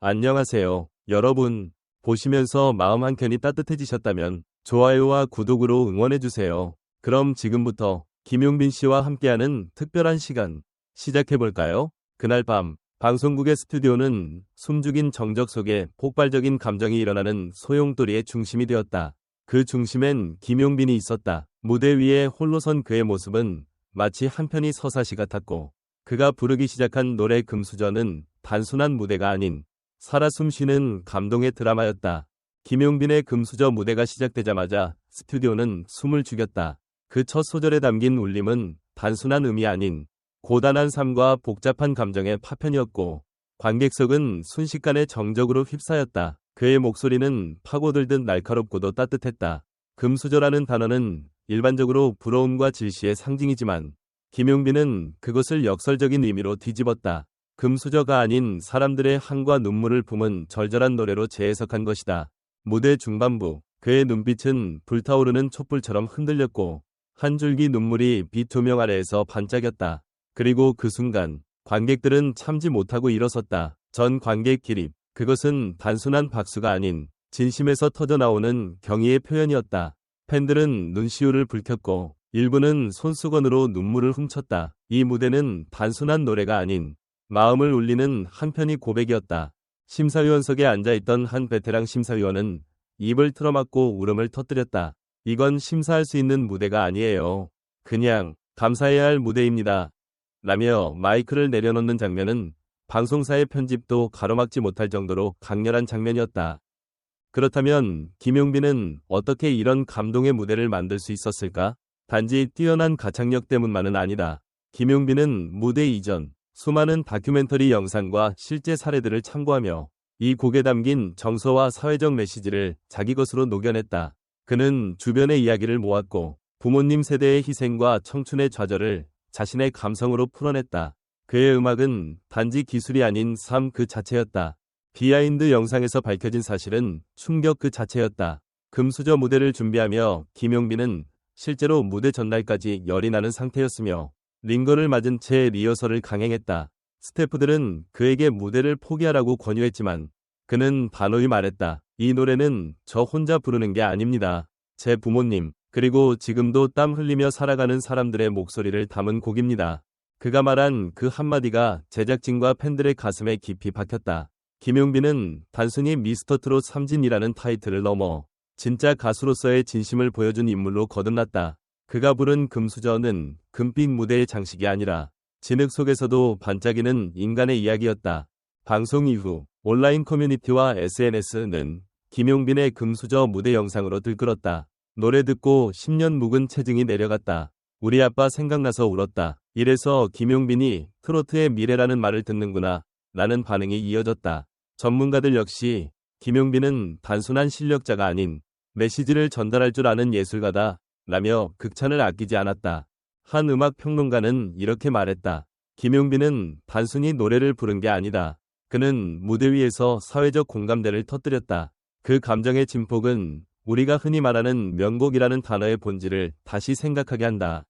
안녕하세요. 여러분, 보시면서 마음 한켠이 따뜻해지셨다면 좋아요와 구독으로 응원해주세요. 그럼 지금부터 김용빈 씨와 함께하는 특별한 시간 시작해볼까요? 그날 밤, 방송국의 스튜디오는 숨죽인 정적 속에 폭발적인 감정이 일어나는 소용돌이의 중심이 되었다. 그 중심엔 김용빈이 있었다. 무대 위에 홀로 선 그의 모습은 마치 한 편의 서사시 같았고, 그가 부르기 시작한 노래 금수저는 단순한 무대가 아닌 살아 숨쉬는 감동의 드라마였다. 김용빈의 금수저 무대가 시작되자마자 스튜디오는 숨을 죽였다. 그 첫 소절에 담긴 울림은 단순한 음이 아닌 고단한 삶과 복잡한 감정의 파편이었고, 관객석은 순식간에 정적으로 휩싸였다. 그의 목소리는 파고들듯 날카롭고도 따뜻했다. 금수저라는 단어는 일반적으로 부러움과 질시의 상징이지만, 김용빈은 그것을 역설적인 의미로 뒤집었다. 금수저가 아닌 사람들의 한과 눈물을 품은 절절한 노래로 재해석한 것이다. 무대 중반부, 그의 눈빛은 불타오르는 촛불처럼 흔들렸고, 한 줄기 눈물이 빛 조명 아래에서 반짝였다. 그리고 그 순간, 관객들은 참지 못하고 일어섰다. 전 관객 기립, 그것은 단순한 박수가 아닌 진심에서 터져나오는 경의의 표현이었다. 팬들은 눈시울을 붉혔고, 일부는 손수건으로 눈물을 훔쳤다. 이 무대는 단순한 노래가 아닌 마음을 울리는 한편의 고백이었다. 심사위원석에 앉아있던 한 베테랑 심사위원은 입을 틀어막고 울음을 터뜨렸다. 이건 심사할 수 있는 무대가 아니에요. 그냥 감사해야 할 무대입니다. 라며 마이크를 내려놓는 장면은 방송사의 편집도 가로막지 못할 정도로 강렬한 장면이었다. 그렇다면 김용빈은 어떻게 이런 감동의 무대를 만들 수 있었을까? 단지 뛰어난 가창력 때문만은 아니다. 김용빈은 무대 이전 수많은 다큐멘터리 영상과 실제 사례들을 참고하며 이 곡에 담긴 정서와 사회적 메시지를 자기 것으로 녹여냈다. 그는 주변의 이야기를 모았고 부모님 세대의 희생과 청춘의 좌절을 자신의 감성으로 풀어냈다. 그의 음악은 단지 기술이 아닌 삶 그 자체였다. 비하인드 영상에서 밝혀진 사실은 충격 그 자체였다. 금수저 무대를 준비하며 김용빈은 실제로 무대 전날까지 열이 나는 상태였으며 링거를 맞은 채 리허설을 강행했다. 스태프들은 그에게 무대를 포기하라고 권유했지만 그는 단호히 말했다. 이 노래는 저 혼자 부르는 게 아닙니다. 제 부모님, 그리고 지금도 땀 흘리며 살아가는 사람들의 목소리를 담은 곡입니다. 그가 말한 그 한마디가 제작진과 팬들의 가슴에 깊이 박혔다. 김용빈은 단순히 미스터트롯 3진이라는 타이틀을 넘어 진짜 가수로서의 진심을 보여준 인물로 거듭났다. 그가 부른 금수저는 금빛 무대의 장식이 아니라 진흙 속에서도 반짝이는 인간의 이야기였다. 방송 이후 온라인 커뮤니티와 SNS는 김용빈의 금수저 무대 영상으로 들끓었다. 노래 듣고 10년 묵은 체증이 내려갔다. 우리 아빠 생각나서 울었다. 이래서 김용빈이 트로트의 미래라는 말을 듣는구나 라는 반응이 이어졌다. 전문가들 역시 김용빈은 단순한 실력자가 아닌 메시지를 전달할 줄 아는 예술가다 라며 극찬을 아끼지 않았다. 한 음악 평론가는 이렇게 말했다. 김용빈은 단순히 노래를 부른 게 아니다. 그는 무대 위에서 사회적 공감대를 터뜨렸다. 그 감정의 진폭은 우리가 흔히 말하는 명곡이라는 단어의 본질을 다시 생각하게 한다.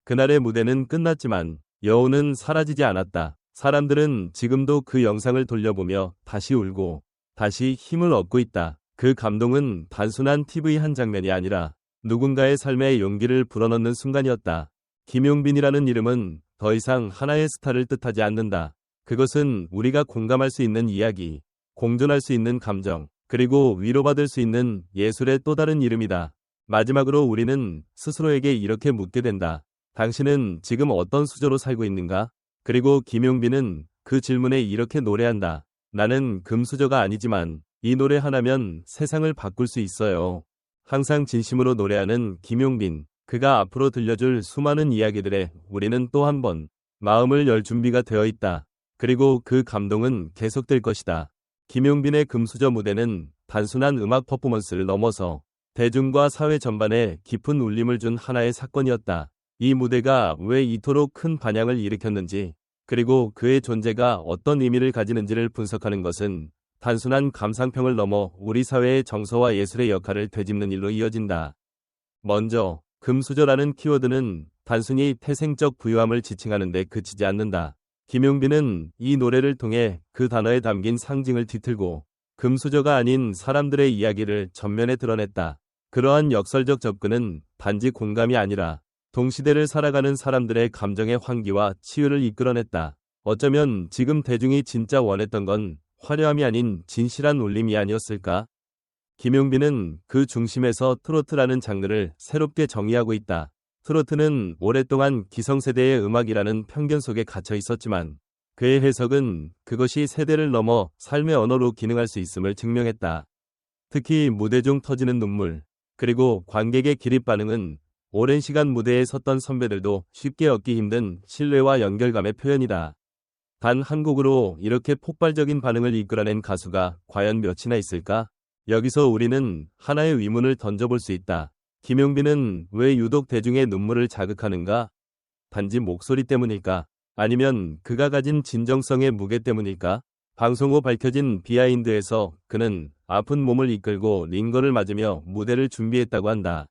그날의 무대는 끝났지만 여운은 사라지지 않았다. 사람들은 지금도 그 영상을 돌려보며 다시 울고 다시 힘을 얻고 있다. 그 감동은 단순한 TV 한 장면이 아니라 누군가의 삶에 용기를 불어넣는 순간이었다. 김용빈이라는 이름은 더 이상 하나의 스타를 뜻하지 않는다. 그것은 우리가 공감할 수 있는 이야기, 공존할 수 있는 감정, 그리고 위로받을 수 있는 예술의 또 다른 이름이다. 마지막으로 우리는 스스로에게 이렇게 묻게 된다. 당신은 지금 어떤 수저로 살고 있는가? 그리고 김용빈은 그 질문에 이렇게 노래한다. 나는 금수저가 아니지만 이 노래 하나면 세상을 바꿀 수 있어요. 항상 진심으로 노래하는 김용빈, 그가 앞으로 들려줄 수많은 이야기들에 우리는 또 한 번 마음을 열 준비가 되어 있다. 그리고 그 감동은 계속될 것이다. 김용빈의 금수저 무대는 단순한 음악 퍼포먼스를 넘어서 대중과 사회 전반에 깊은 울림을 준 하나의 사건이었다. 이 무대가 왜 이토록 큰 반향을 일으켰는지, 그리고 그의 존재가 어떤 의미를 가지는지를 분석하는 것은 단순한 감상평을 넘어 우리 사회의 정서와 예술의 역할을 되짚는 일로 이어진다. 먼저, 금수저라는 키워드는 단순히 태생적 부유함을 지칭하는 데 그치지 않는다. 김용빈은 이 노래를 통해 그 단어에 담긴 상징을 뒤틀고 금수저가 아닌 사람들의 이야기를 전면에 드러냈다. 그러한 역설적 접근은 단지 공감이 아니라 동시대를 살아가는 사람들의 감정의 환기와 치유를 이끌어냈다. 어쩌면 지금 대중이 진짜 원했던 건 화려함이 아닌 진실한 울림이 아니었을까? 김용빈은 그 중심에서 트로트라는 장르를 새롭게 정의하고 있다. 트로트는 오랫동안 기성세대의 음악이라는 편견 속에 갇혀 있었지만 그의 해석은 그것이 세대를 넘어 삶의 언어로 기능할 수 있음을 증명했다. 특히 무대 중 터지는 눈물, 그리고 관객의 기립 반응은 오랜 시간 무대에 섰던 선배들도 쉽게 얻기 힘든 신뢰와 연결감의 표현이다. 단 한 곡으로 이렇게 폭발적인 반응을 이끌어낸 가수가 과연 몇이나 있을까? 여기서 우리는 하나의 의문을 던져볼 수 있다. 김용빈은 왜 유독 대중의 눈물을 자극하는가? 단지 목소리 때문일까? 아니면 그가 가진 진정성의 무게 때문일까? 방송 후 밝혀진 비하인드에서 그는 아픈 몸을 이끌고 링거를 맞으며 무대를 준비했다고 한다.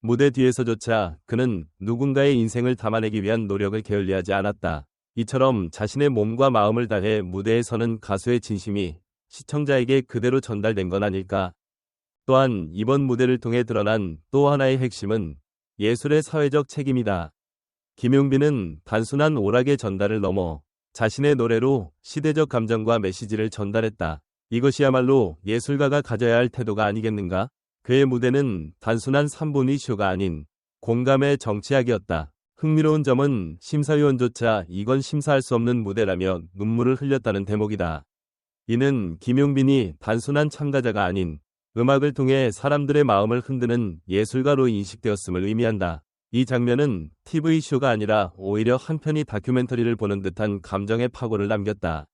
무대 뒤에서조차 그는 누군가의 인생을 담아내기 위한 노력을 게을리하지 않았다. 이처럼 자신의 몸과 마음을 다해 무대에 서는 가수의 진심이 시청자에게 그대로 전달된 건 아닐까? 또한 이번 무대를 통해 드러난 또 하나의 핵심은 예술의 사회적 책임이다. 김용빈은 단순한 오락의 전달을 넘어 자신의 노래로 시대적 감정과 메시지를 전달했다. 이것이야말로 예술가가 가져야 할 태도가 아니겠는가? 그의 무대는 단순한 3분위 쇼가 아닌 공감의 정치학이었다. 흥미로운 점은 심사위원조차 이건 심사할 수 없는 무대라며 눈물을 흘렸다는 대목이다. 이는 김용빈이 단순한 참가자가 아닌 음악을 통해 사람들의 마음을 흔드는 예술가로 인식되었음을 의미한다. 이 장면은 TV쇼가 아니라 오히려 한편의 다큐멘터리를 보는 듯한 감정의 파고를 남겼다.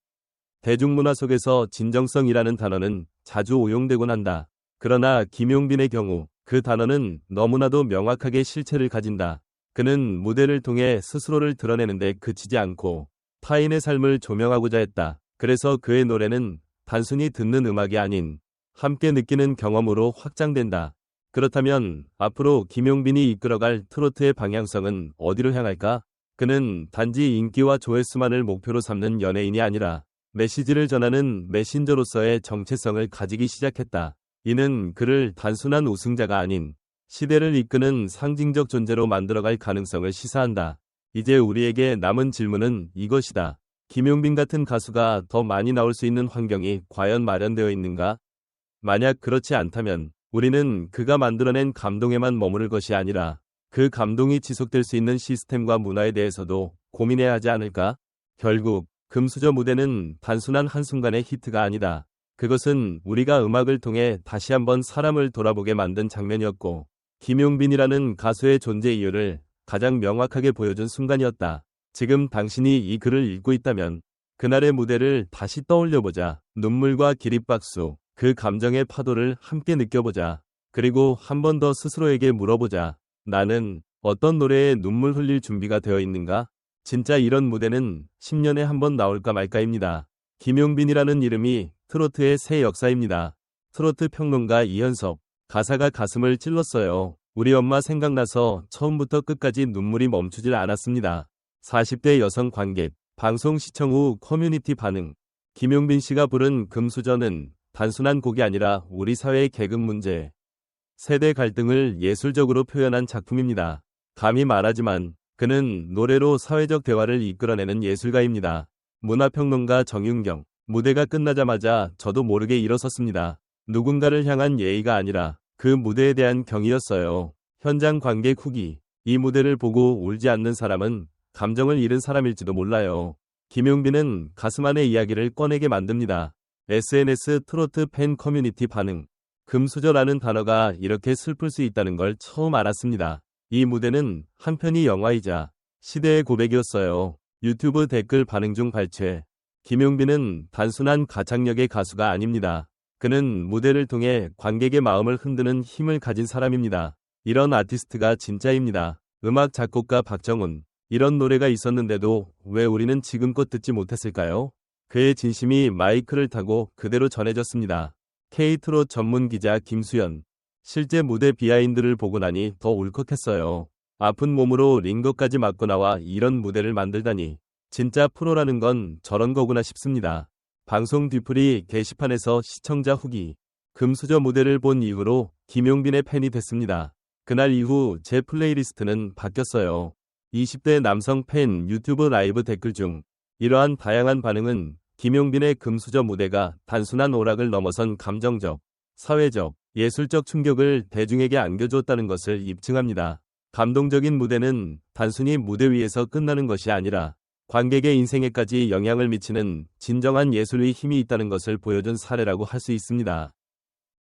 대중문화 속에서 진정성이라는 단어는 자주 오용되곤 한다. 그러나 김용빈의 경우 그 단어는 너무나도 명확하게 실체를 가진다. 그는 무대를 통해 스스로를 드러내는데 그치지 않고 타인의 삶을 조명하고자 했다. 그래서 그의 노래는 단순히 듣는 음악이 아닌 함께 느끼는 경험으로 확장된다. 그렇다면 앞으로 김용빈이 이끌어갈 트로트의 방향성은 어디로 향할까? 그는 단지 인기와 조회수만을 목표로 삼는 연예인이 아니라 메시지를 전하는 메신저로서의 정체성을 가지기 시작했다. 이는 그를 단순한 우승자가 아닌 시대를 이끄는 상징적 존재로 만들어갈 가능성을 시사한다. 이제 우리에게 남은 질문은 이것이다. 김용빈 같은 가수가 더 많이 나올 수 있는 환경이 과연 마련되어 있는가? 만약 그렇지 않다면 우리는 그가 만들어낸 감동에만 머무를 것이 아니라 그 감동이 지속될 수 있는 시스템과 문화에 대해서도 고민해야 하지 않을까? 결국 금수저 무대는 단순한 한순간의 히트가 아니다. 그것은 우리가 음악을 통해 다시 한번 사람을 돌아보게 만든 장면이었고 김용빈이라는 가수의 존재 이유를 가장 명확하게 보여준 순간이었다. 지금 당신이 이 글을 읽고 있다면 그날의 무대를 다시 떠올려보자. 눈물과 기립박수, 그 감정의 파도를 함께 느껴보자. 그리고 한 번 더 스스로에게 물어보자. 나는 어떤 노래에 눈물 흘릴 준비가 되어 있는가? 진짜 이런 무대는 10년에 한 번 나올까 말까입니다. 김용빈이라는 이름이 트로트의 새 역사입니다. 트로트 평론가 이현석, 가사가 가슴을 찔렀어요. 우리 엄마 생각나서 처음부터 끝까지 눈물이 멈추질 않았습니다. 40대 여성 관객, 방송 시청 후 커뮤니티 반응. 김용빈 씨가 부른 금수저는 단순한 곡이 아니라 우리 사회의 계급 문제, 세대 갈등을 예술적으로 표현한 작품입니다. 감히 말하지만 그는 노래로 사회적 대화를 이끌어내는 예술가입니다. 문화평론가 정윤경, 무대가 끝나자마자 저도 모르게 일어섰습니다. 누군가를 향한 예의가 아니라 그 무대에 대한 경의였어요. 현장 관객 후기, 이 무대를 보고 울지 않는 사람은 감정을 잃은 사람일지도 몰라요. 김용빈은 가슴 안의 이야기를 꺼내게 만듭니다. SNS 트로트 팬 커뮤니티 반응. 금수저라는 단어가 이렇게 슬플 수 있다는 걸 처음 알았습니다. 이 무대는 한편이 영화이자 시대의 고백이었어요. 유튜브 댓글 반응 중 발췌. 김용빈은 단순한 가창력의 가수가 아닙니다. 그는 무대를 통해 관객의 마음을 흔드는 힘을 가진 사람입니다. 이런 아티스트가 진짜입니다. 음악 작곡가 박정훈. 이런 노래가 있었는데도 왜 우리는 지금껏 듣지 못했을까요? 그의 진심이 마이크를 타고 그대로 전해졌습니다. K트롯 전문 기자 김수연. 실제 무대 비하인드를 보고 나니 더 울컥했어요. 아픈 몸으로 링거까지 맞고 나와 이런 무대를 만들다니. 진짜 프로라는 건 저런 거구나 싶습니다. 방송 뒤풀이 게시판에서 시청자 후기. 금수저 무대를 본 이후로 김용빈의 팬이 됐습니다. 그날 이후 제 플레이리스트는 바뀌었어요. 20대 남성 팬 유튜브 라이브 댓글 중 이러한 다양한 반응은 김용빈의 금수저 무대가 단순한 오락을 넘어선 감정적, 사회적, 예술적 충격을 대중에게 안겨주었다는 것을 입증합니다. 감동적인 무대는 단순히 무대 위에서 끝나는 것이 아니라 관객의 인생에까지 영향을 미치는 진정한 예술의 힘이 있다는 것을 보여준 사례라고 할 수 있습니다.